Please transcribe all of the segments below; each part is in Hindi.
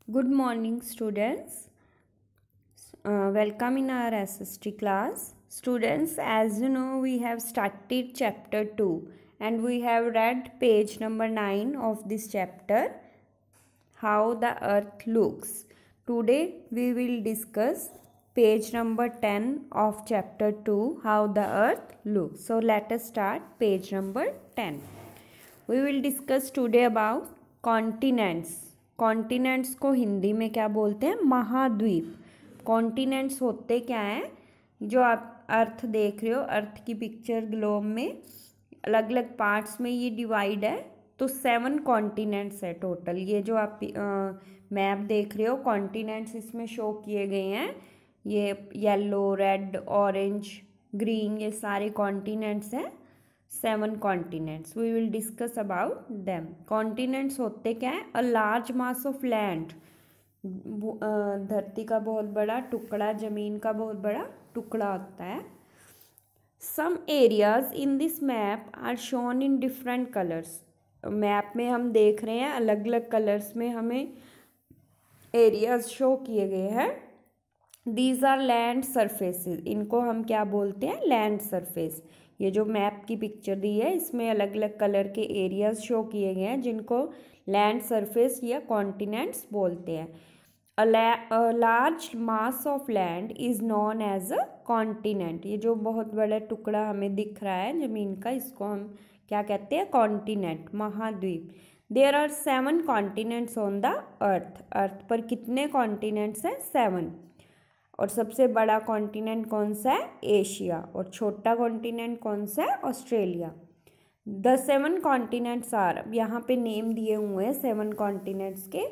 Good morning, students. Welcome in our SST class. Students, as you know, we have started chapter 2 and we have read page number 9 of this chapter, How the Earth Looks. Today, we will discuss page number 10 of chapter 2, How the Earth Looks. So, let us start page number 10. We will discuss today about continents. Continents को हिंदी में क्या बोलते हैं? महाद्वीप. कॉन्टिनेंट्स होते क्या हैं? जो आप अर्थ देख रहे हो, अर्थ की पिक्चर ग्लोब में अलग अलग पार्ट्स में ये डिवाइड है, तो 7 कॉन्टिनेंट्स है टोटल. ये जो आप मैप देख रहे हो, कॉन्टिनेंट्स इसमें शो किए गए हैं. ये येलो, रेड, ऑरेंज, ग्रीन, ये सारे कॉन्टिनेंट्स हैं. 7 continents. We will discuss about them. Continents होते क्या है? A large mass of land. धरती का बहुत बड़ा टुकड़ा, जमीन का बहुत बड़ा टुकड़ा होता है. Some areas in this map are shown in different colours. Map में हम देख रहे हैं अलग अलग कलर्स में हमें एरियाज शो किए गए हैं. These are land surfaces. इनको हम क्या बोलते हैं? Land surface. ये जो मैप की पिक्चर दी है, इसमें अलग अलग कलर के एरियाज शो किए गए हैं जिनको लैंड सरफेस या कॉन्टिनेंट्स बोलते हैं. A large mass of land is known as a continent. ये जो बहुत बड़ा टुकड़ा हमें दिख रहा है जमीन का, इसको हम क्या कहते हैं? कॉन्टिनेंट, महाद्वीप. There are 7 continents on the earth. Earth पर कितने कॉन्टिनेंट्स हैं? 7. और सबसे बड़ा कॉन्टिनेंट कौन सा है? एशिया. और छोटा कॉन्टिनेंट कौन सा है? ऑस्ट्रेलिया. द 7 कॉन्टिनेंट्स आर, अब यहाँ पे नेम दिए हुए हैं 7 कॉन्टिनेंट्स के.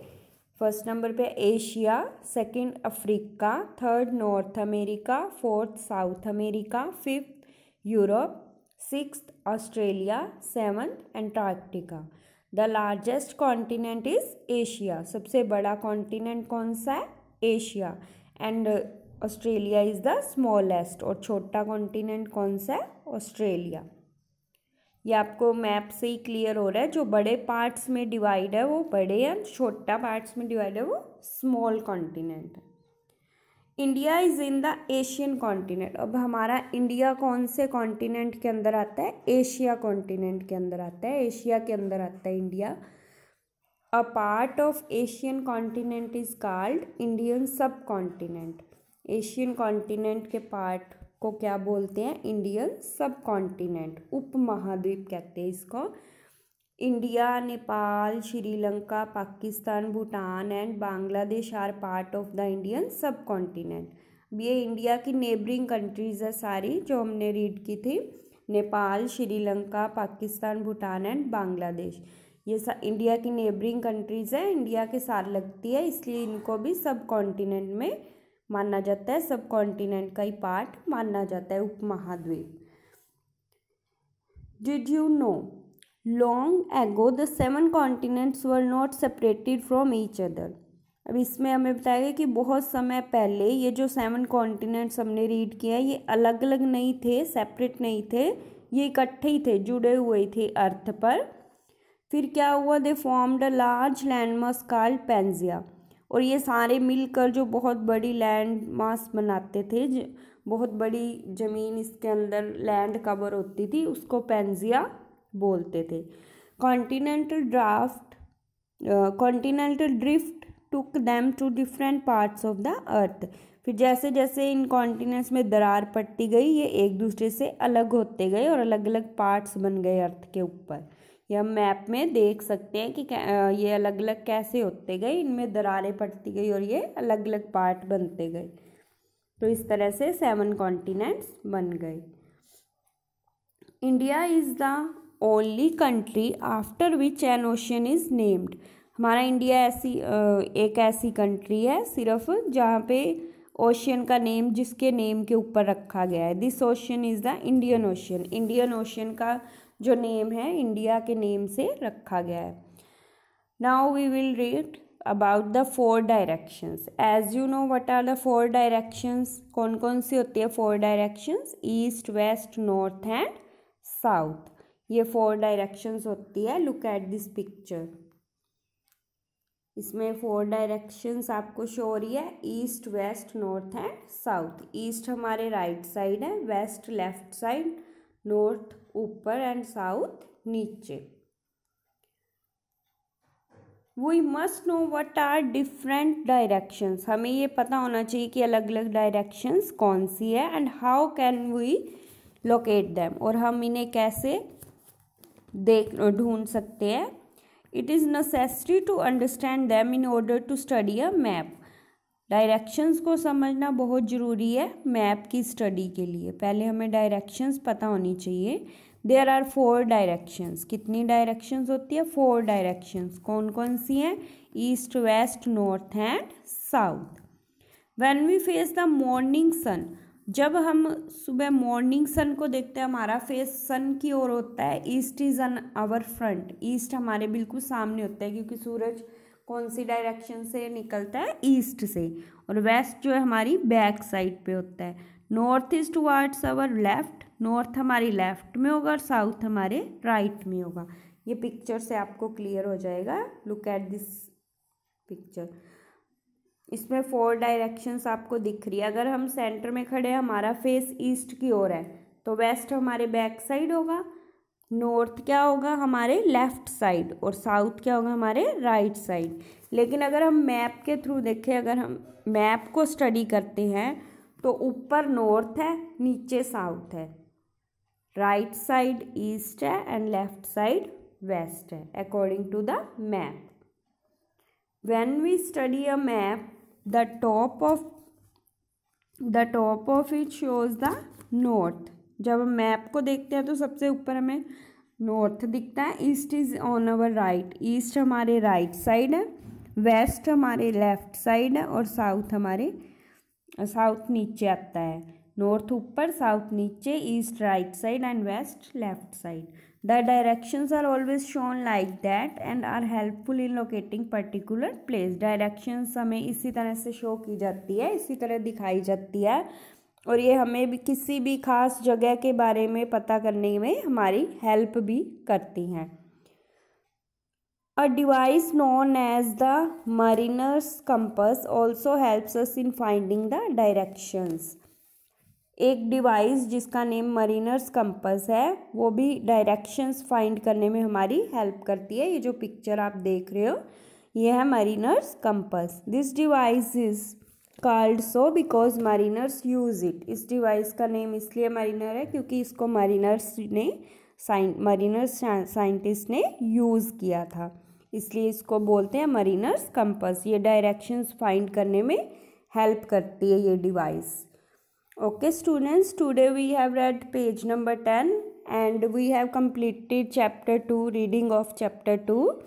फर्स्ट नंबर पे Asia, second Africa, third north America, fourth south America, fifth Europe, sixth Australia, seventh Antarctica. The largest continent is Asia. सबसे बड़ा कॉन्टिनेंट कौन सा है? Asia. And Australia is the smallest. और छोटा कॉन्टिनेंट कौन सा है? ऑस्ट्रेलिया. ये आपको मैप से ही क्लियर हो रहा है. जो बड़े पार्ट्स में डिवाइड है वो बड़े हैं, छोटा पार्ट्स में डिवाइड है वो स्मॉल कॉन्टिनेंट है. India is in the Asian continent. अब हमारा इंडिया कौन से कॉन्टिनेंट के अंदर आता है? एशिया कॉन्टिनेंट के अंदर आता है. एशिया के अंदर आता है India. A part of Asian continent is called Indian subcontinent. Asian continent के पार्ट को क्या बोलते हैं? इंडियन सब कॉन्टिनेंट, उप महाद्वीप कहते हैं इसको. India, Nepal, Sri Lanka, Pakistan, Bhutan and Bangladesh are part of the Indian subcontinent. ये इंडिया की नेबरिंग कंट्रीज है सारी जो हमने रीड की थी. नेपाल, श्रीलंका, पाकिस्तान, भूटान एंड बांग्लादेश. ये इंडिया की नेबरिंग कंट्रीज़ है, इंडिया के साथ लगती है, इसलिए इनको भी सब कॉन्टिनेंट में माना जाता है. सब कॉन्टिनेंट का ही पार्ट माना जाता है, उप महाद्वीप. Did you know long ago the 7 continents were not separated from each other. अब इसमें हमें बताया कि बहुत समय पहले ये जो 7 कॉन्टिनेंट्स हमने रीड किया है ये अलग अलग नहीं थे, सेपरेट नहीं थे, ये इकट्ठे ही थे, जुड़े हुए थे अर्थ पर. फिर क्या हुआ? दे formed a large land mass called Pangaea. और ये सारे मिलकर जो बहुत बड़ी लैंड मास बनाते थे, बहुत बड़ी ज़मीन इसके अंदर लैंड कवर होती थी, उसको पैंजिया बोलते थे. Continental drift took them to different parts of the earth. फिर जैसे जैसे इन कॉन्टिनेंट्स में दरार पड़ती गई, ये एक दूसरे से अलग होते गए और अलग अलग पार्ट्स बन गए अर्थ के ऊपर. ये हम मैप में देख सकते हैं कि ये अलग अलग कैसे होते गए, इनमें दरारें पड़ती गई और ये अलग अलग पार्ट बनते गए. तो इस तरह से 7 कॉन्टिनेंट्स बन गए. India is the only country after which N ocean is named. हमारा इंडिया एक ऐसी कंट्री है सिर्फ जहाँ पे ओशियन का नेम जिसके नेम के ऊपर रखा गया है. This ocean is the Indian ocean. Indian ocean का जो नेम है इंडिया के नेम से रखा गया है. Now we will read about the 4 directions. As you know what are the 4 directions. कौन कौन सी होती है 4 directions? East, west, north and south. ये 4 डायरेक्शंस होती है. Look at this picture. इसमें 4 डायरेक्शंस आपको शो हो रही है, east, west, north and south. East हमारे राइट साइड है, वेस्ट लेफ्ट साइड, नॉर्थ ऊपर एंड साउथ नीचे। We must no what are different directions, हमें ये पता होना चाहिए कि अलग अलग डायरेक्शंस कौन सी है, and how can we locate them, और हम इन्हें कैसे ढूंढ सकते हैं। It is necessary to understand them in order to study a map, directions को समझना बहुत ज़रूरी है मैप की स्टडी के लिए। पहले हमें डायरेक्शंस पता होनी चाहिए। देयर आर 4 डायरेक्शंस, कितनी डायरेक्शंस होती है, 4 डायरेक्शंस। कौन कौन सी हैं, east, west, north and south. When we face the morning sun, जब हम सुबह मॉर्निंग सन को देखते हैं, हमारा फेस सन की ओर होता है। East is on our front, east हमारे बिल्कुल सामने होता है, क्योंकि सूरज कौन सी डायरेक्शन से निकलता है, ईस्ट से। और वेस्ट जो है हमारी बैक साइड पे होता है। North is towards our left, north हमारी लेफ्ट में होगा और साउथ हमारे राइट में होगा। ये पिक्चर से आपको क्लियर हो जाएगा। लुक एट दिस पिक्चर, इसमें 4 डायरेक्शंस आपको दिख रही है। अगर हम सेंटर में खड़े हैं, हमारा फेस ईस्ट की ओर है, तो वेस्ट हमारे बैक साइड होगा, नॉर्थ क्या होगा हमारे लेफ्ट साइड, और साउथ क्या होगा हमारे राइट साइड। लेकिन अगर हम मैप के थ्रू देखें, अगर हम मैप को स्टडी करते हैं, तो ऊपर नॉर्थ है, नीचे साउथ है, राइट साइड ईस्ट है एंड लेफ्ट साइड वेस्ट है, according to the map. When we study a map, the top of it shows the north. जब हम मैप को देखते हैं तो सबसे ऊपर हमें नॉर्थ दिखता है। East is on our right, east हमारे राइट साइड है, वेस्ट हमारे लेफ्ट साइड है, और साउथ नीचे आता है। नॉर्थ ऊपर, साउथ नीचे, east right side and west left side. The directions are always shown like that and are helpful in locating particular place. Directions हमें इसी तरह से शो की जाती है, इसी तरह दिखाई जाती है, और ये हमें भी किसी भी खास जगह के बारे में पता करने में हमारी हेल्प भी करती हैं। A device known as the mariner's compass also helps us in finding the directions. एक डिवाइस जिसका नेम मरीनर्स कंपस है, वो भी डायरेक्शंस फाइंड करने में हमारी हेल्प करती है। ये जो पिक्चर आप देख रहे हो, ये है mariners compass. This device is called so because mariners use it. इस डिवाइस का नेम इसलिए मरीनर है क्योंकि इसको मरीनर्स साइंटिस्ट ने यूज़ किया था, इसलिए इसको बोलते हैं मरीनर्स कंपस। ये डायरेक्शंस फाइंड करने में हेल्प करती है ये device. Okay students, today we have read page number 10 and we have completed chapter 2, reading of chapter 2.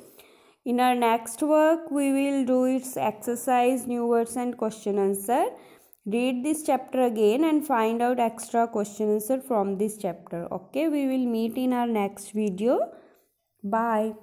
In our next work we will do its exercise, new words and question answer. Read this chapter again and find out extra question answer from this chapter. Okay, we will meet in our next video. Bye.